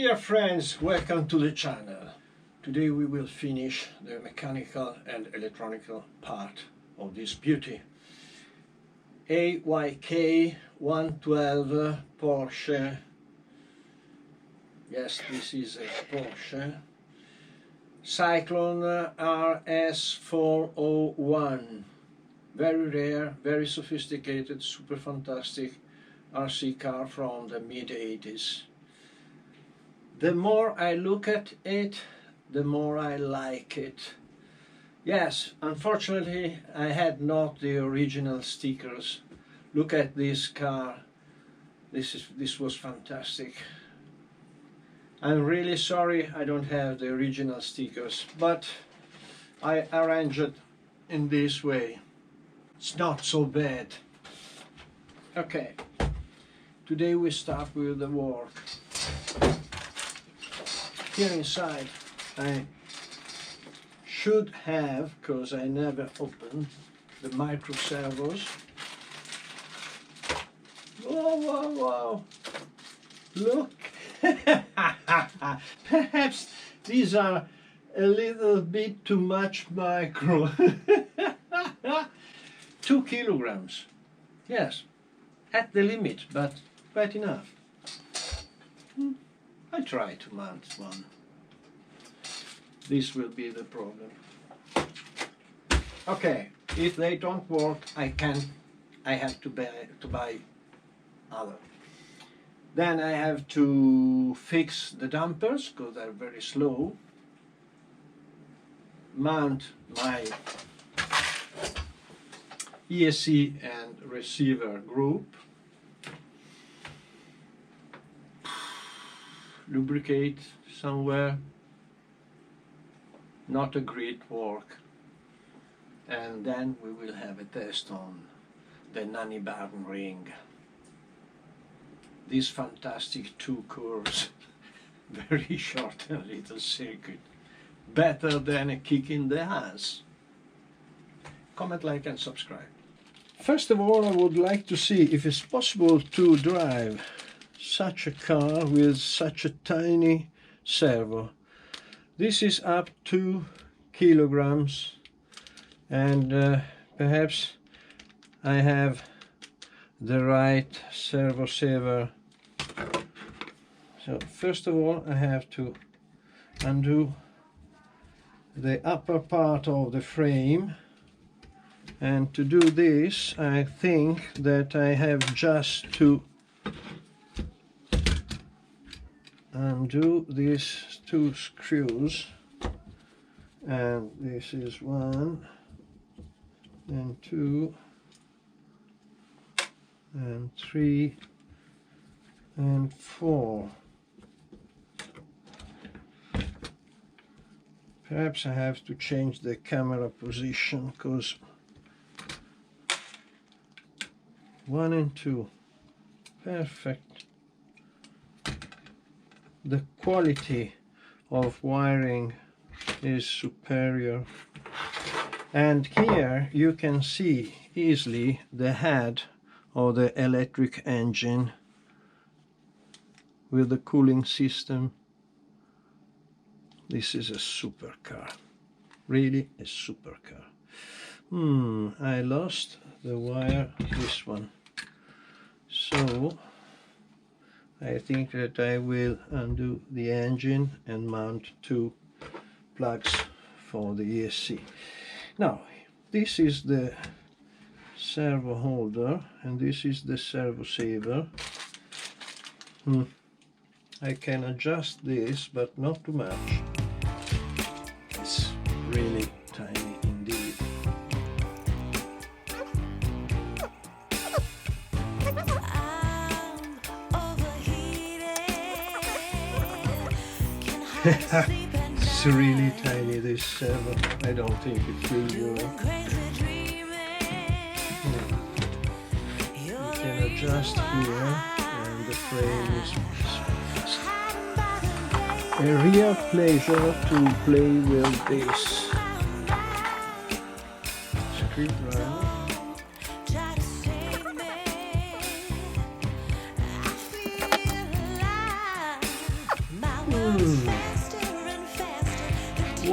Dear friends, welcome to the channel. Today we will finish the mechanical and electronical part of this beauty. AYK 112 Porsche. Yes, this is a Porsche. Cyclone RS401. Very rare, very sophisticated, super fantastic RC car from the mid-80s. The more I look at it, the more I like it. Yes, unfortunately I had not the original stickers. Look at this car. This was fantastic. I'm really sorry I don't have the original stickers, but I arranged it in this way. It's not so bad. Okay, today we start with the work. Here inside I should have, because I never opened, the micro servos. Whoa, whoa, whoa! Look! Perhaps these are a little bit too much micro. 2 kilograms. Yes, at the limit, but quite enough. I try to mount one. This will be the problem. Okay, if they don't work, I have to buy other. Then I have to fix the dampers because they're very slow. Mount my ESC and receiver group. Lubricate somewhere. Not a great work. And then we will have a test on the Nanny Barn ring. These fantastic 2 curves. Very short and little circuit. Better than a kick in the ass. Comment, like and subscribe. First of all, I would like to see if it's possible to drive such a car with such a tiny servo. This is up to kilograms, and perhaps I have the right servo saver. So first of all I have to undo the upper part of the frame, and to do this I think that I have just to undo these 2 screws, and this is 1 and 2 and 3 and 4. Perhaps I have to change the camera position, because 1 and 2, perfect. The quality of wiring is superior, and here you can see easily the head of the electric engine with the cooling system. This is a super car, really a super car. I lost the wire, this one, so I think that I will undo the engine and mount 2 plugs for the ESC. Now, this is the servo holder and this is the servo saver. I can adjust this, but not too much. It's really tiny indeed. It's really tiny, this servo. I don't think it will work. You can adjust here, and the frame is fixed. A real pleasure to play with this screwdriver.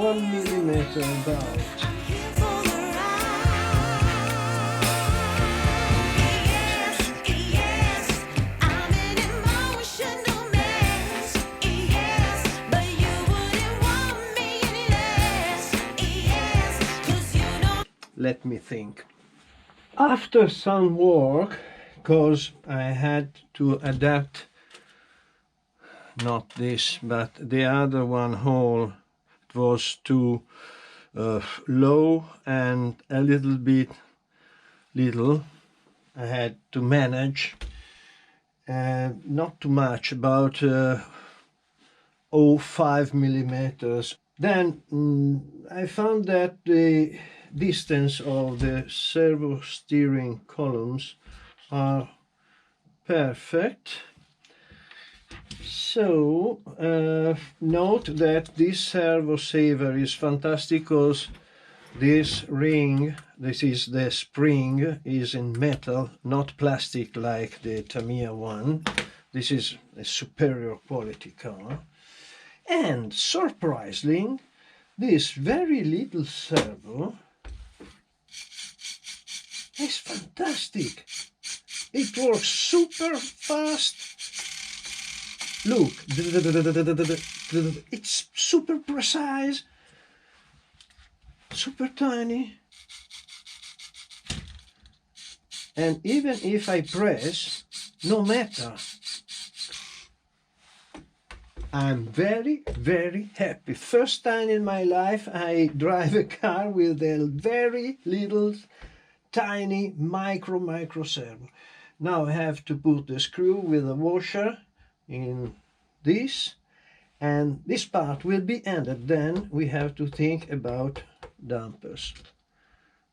1 millimeter about. Let me think. After some work, because I had to adapt not this but the other one hole, it was too low and a little bit little. I had to manage, not too much, about 0.5 millimeters. Then I found that the distance of the servo steering columns are perfect. So note that this servo saver is fantastic because this ring, this is the spring, is in metal, not plastic like the Tamiya one. This is a superior quality car. And surprisingly, this very little servo is fantastic. It works super fast. Look, it's super precise, super tiny. And even if I press, no matter. I'm very, very happy. First time in my life I drive a car with a very little, tiny, micro servo. Now I have to put the screw with a washer in this, and this part will be ended. Then we have to think about dampers,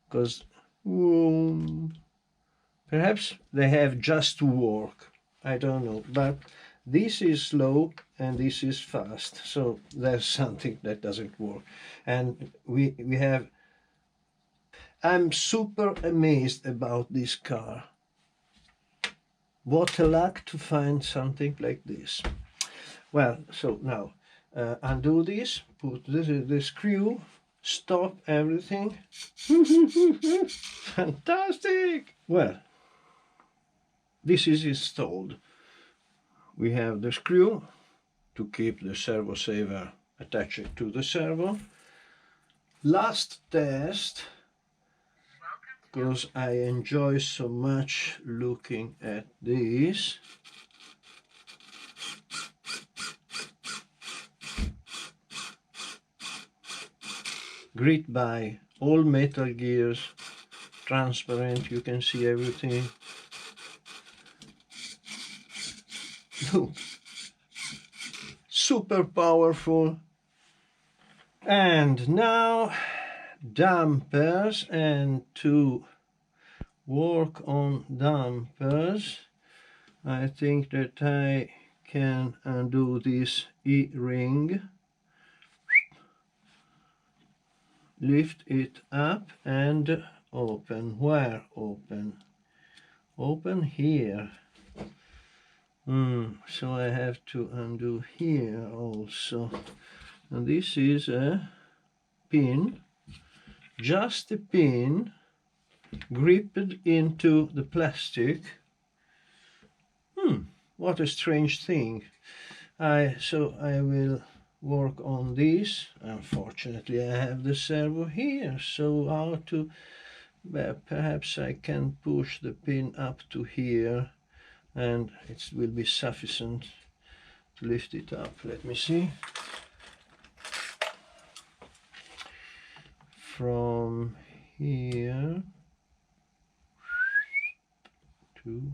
because perhaps they have just to work, I don't know, but this is slow and this is fast, so there's something that doesn't work. And we have, I'm super amazed about this car. What a luck to find something like this. Well, so now undo this, put the screw, stop everything. Fantastic! Well, this is installed. We have the screw to keep the servo saver attached to the servo. Last test, because I enjoy so much looking at this. Grit by all metal gears, transparent, you can see everything. Look, super powerful. And now dampers, and to work on dampers I think that I can undo this E-ring, lift it up and open. Where open? Open here. So I have to undo here also. And this is a pin, just a pin gripped into the plastic. What a strange thing. So I will work on this. Unfortunately I have the servo here, so how to, well, perhaps I can push the pin up to here and it will be sufficient to lift it up. Let me see. From here to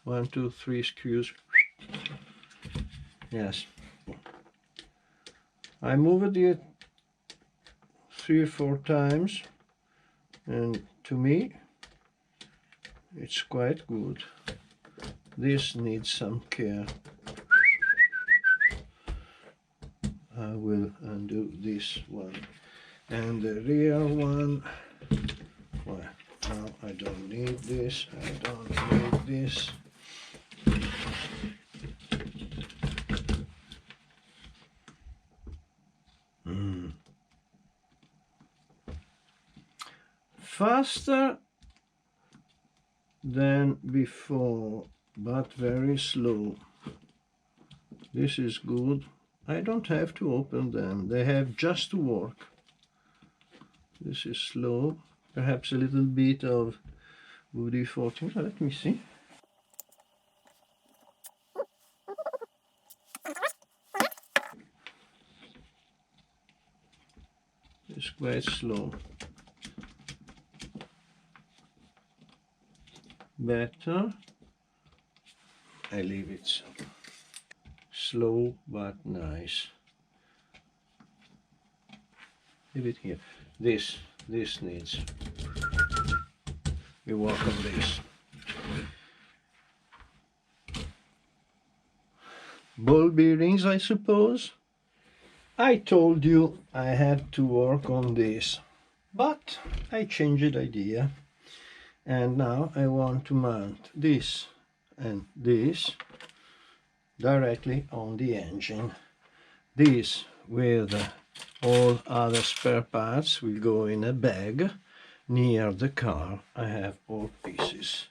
1, 2, 3 screws. Yes, I moved it 3 or 4 times, and to me it's quite good. This needs some care. I will undo this one, and the rear one, well, now I don't need this, I don't need this. faster than before, but very slow. This is good. I don't have to open them, they have just to work. This is slow, perhaps a little bit of woody 14. Let me see. It's quite slow. Better. I leave it so. Slow but nice. Leave it here. This needs. We work on this. Ball bearings, I suppose. I told you I had to work on this, but I changed idea, and now I want to mount this and this directly on the engine. This with all other spare parts will go in a bag near the car. I have all pieces.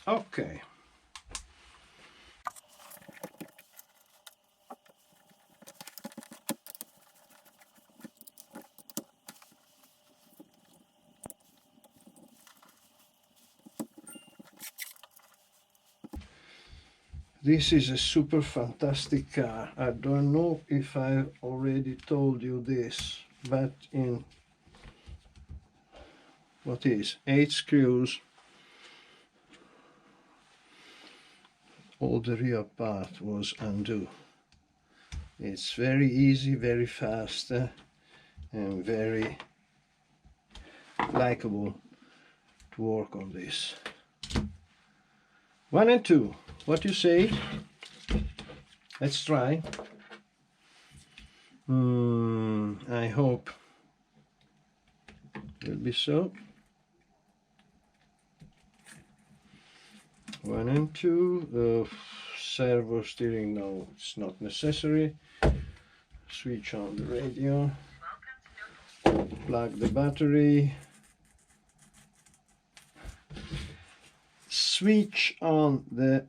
Okay. This is a super fantastic car. I don't know if I already told you this, but in what is 8 screws, all the rear part was undo. It's very easy, very fast, and very likable to work on this. 1 and 2. What you say? Let's try. I hope it will be so. 1 and 2. Servo steering, no, it's not necessary. Switch on the radio. Plug the battery. Switch on the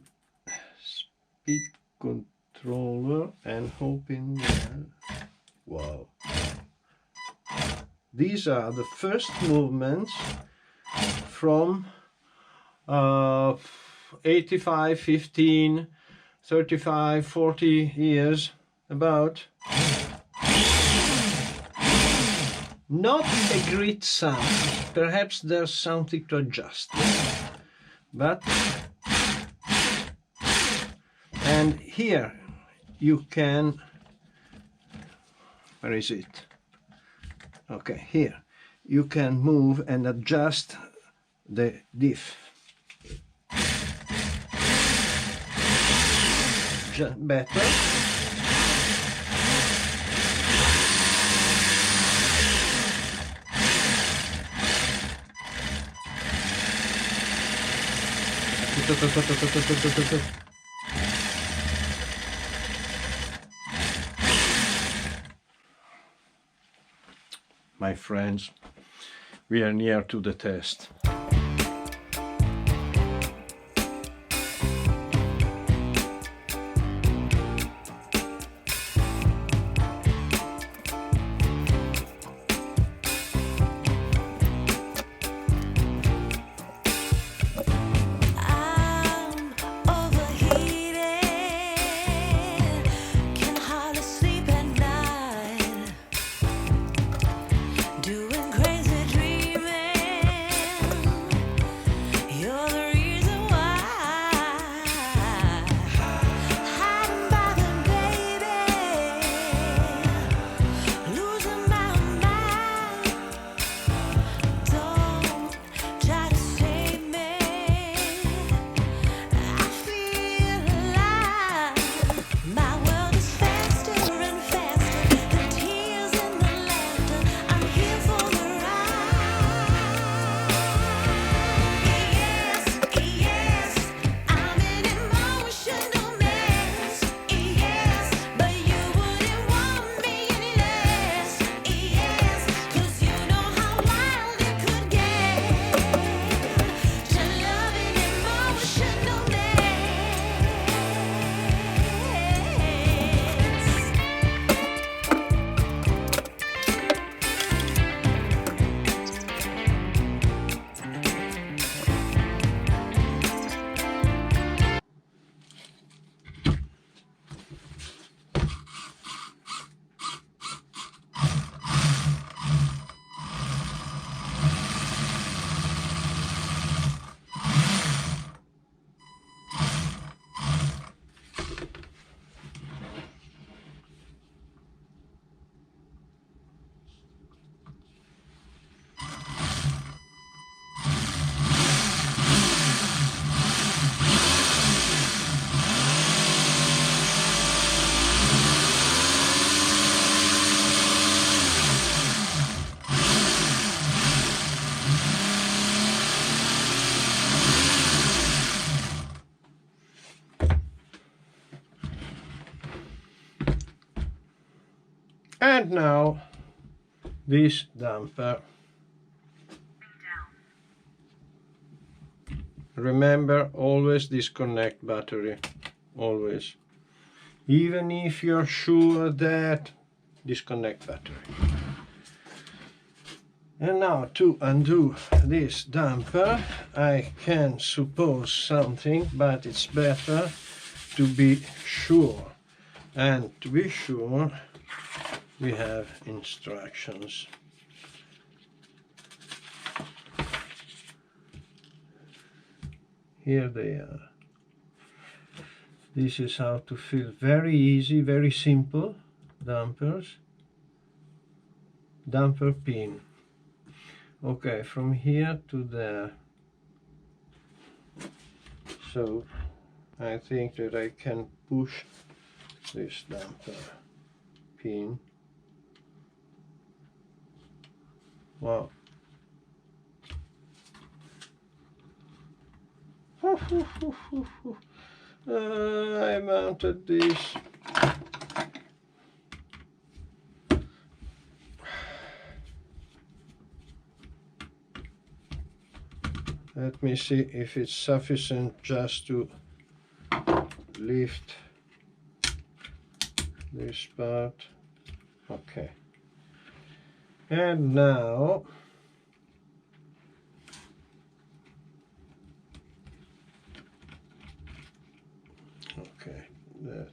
speed controller and hoping wow, these are the first movements from 85, 15, 35, 40 years about. Not a great sound, perhaps there's something to adjust, but and here you can, where is it? Okay, here you can move and adjust the diff. Better. My friends, we are near to the test. Doing crazy dreaming. And now this damper. Remember, always disconnect battery, always. Even if you're sure that, disconnect battery. And now to undo this damper, I can suppose something, but it's better to be sure. And to be sure, we have instructions. Here they are. This is how to fill. Very easy, very simple dampers. Damper pin. Okay, from here to there. So I think that I can push this damper pin. Wow. I mounted this. Let me see if it's sufficient just to lift this part. Okay. And now okay, that.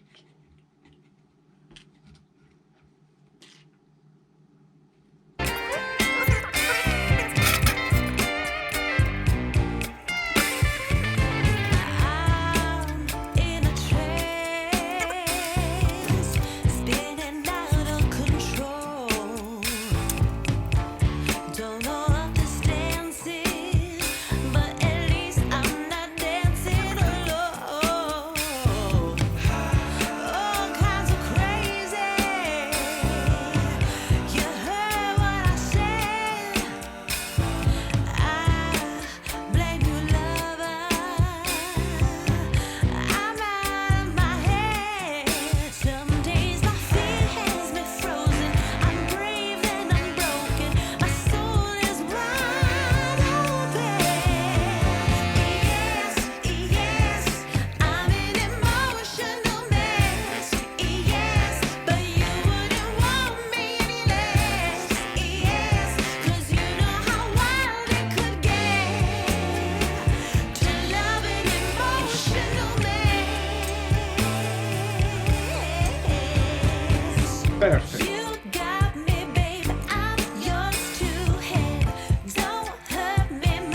Perfect.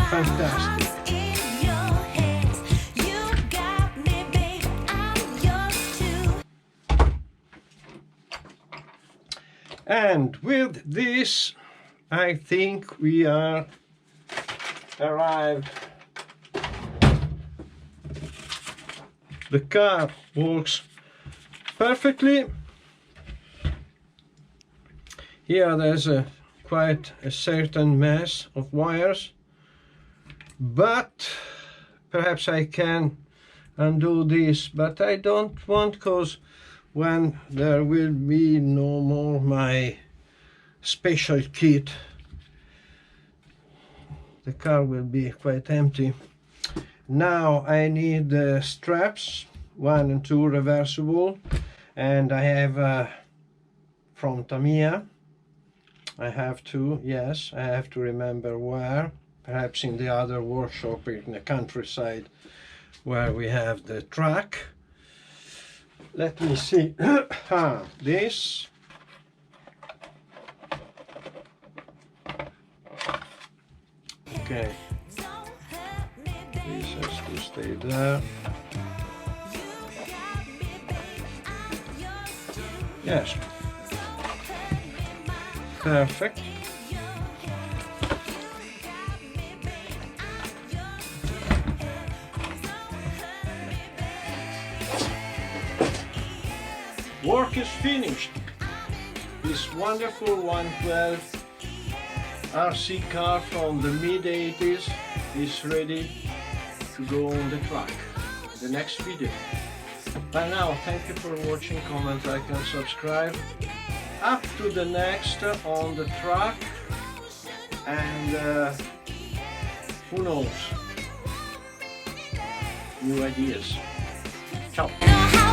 Fantastic. And with this, I think we are arrived. The car works perfectly. Here there's quite a certain mess of wires, but perhaps I can undo this, but I don't want, because when there will be no more my special kit, the car will be quite empty. Now I need the straps, 1 and 2 reversible, and I have from Tamiya. I have to, yes, I have to remember where, perhaps in the other workshop in the countryside where we have the track. Let me see. This. Okay. This has to stay there. Yes. Perfect. Work is finished. This wonderful 112 RC car from the mid-80s is ready to go on the track. The next video. By now, thank you for watching, comment, like and subscribe. up to the next on the track, and who knows, new ideas. Ciao.